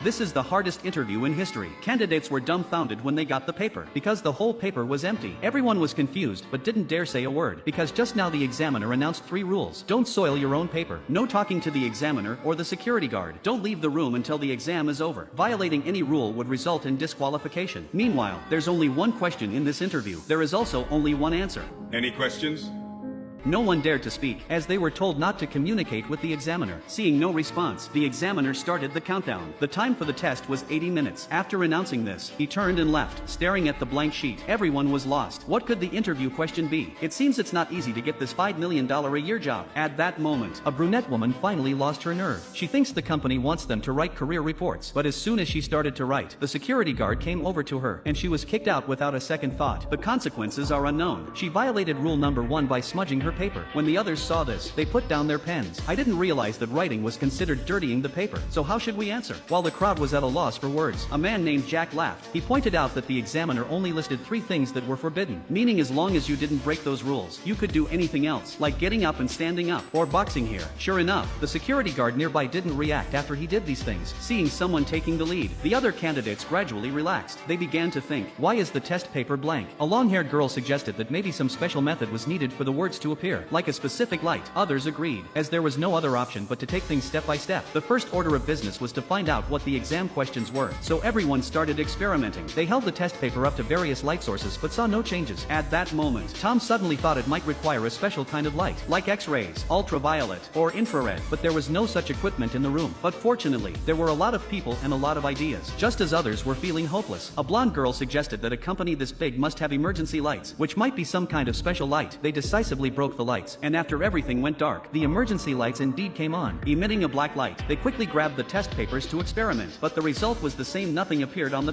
This is the hardest interview in history. Candidates were dumbfounded when they got the paper, because the whole paper was empty. Everyone was confused, but didn't dare say a word, because just now the examiner announced 3 rules. Don't soil your own paper. No talking to the examiner or the security guard. Don't leave the room until the exam is over. Violating any rule would result in disqualification. Meanwhile, there's only one question in this interview. There is also only one answer. Any questions? No one dared to speak, as they were told not to communicate with the examiner. Seeing no response, the examiner started the countdown. The time for the test was 80 minutes. After announcing this, he turned and left, staring at the blank sheet. Everyone was lost. What could the interview question be? It seems it's not easy to get this $5 million a year job. At that moment, a brunette woman finally lost her nerve. She thinks the company wants them to write career reports, but as soon as she started to write, the security guard came over to her, and she was kicked out without a second thought. The consequences are unknown. She violated rule number 1 by smudging her paper. When the others saw this, they put down their pens. I didn't realize that writing was considered dirtying the paper, so how should we answer? While the crowd was at a loss for words, a man named Jack laughed. He pointed out that the examiner only listed 3 things that were forbidden, meaning as long as you didn't break those rules, you could do anything else, like getting up and standing up, or boxing here. Sure enough, the security guard nearby didn't react after he did these things, seeing someone taking the lead. The other candidates gradually relaxed. They began to think, why is the test paper blank? A long-haired girl suggested that maybe some special method was needed for the words to appear, like a specific light. Others agreed, as there was no other option but to take things step by step. The first order of business was to find out what the exam questions were, so everyone started experimenting. They held the test paper up to various light sources but saw no changes. At that moment, Tom suddenly thought it might require a special kind of light, like X-rays, ultraviolet, or infrared, but there was no such equipment in the room. But fortunately, there were a lot of people and a lot of ideas. Just as others were feeling hopeless, a blonde girl suggested that a company this big must have emergency lights, which might be some kind of special light. They decisively broke the lights, and after everything went dark, the emergency lights indeed came on, emitting a black light. They quickly grabbed the test papers to experiment, but the result was the same. Nothing appeared on the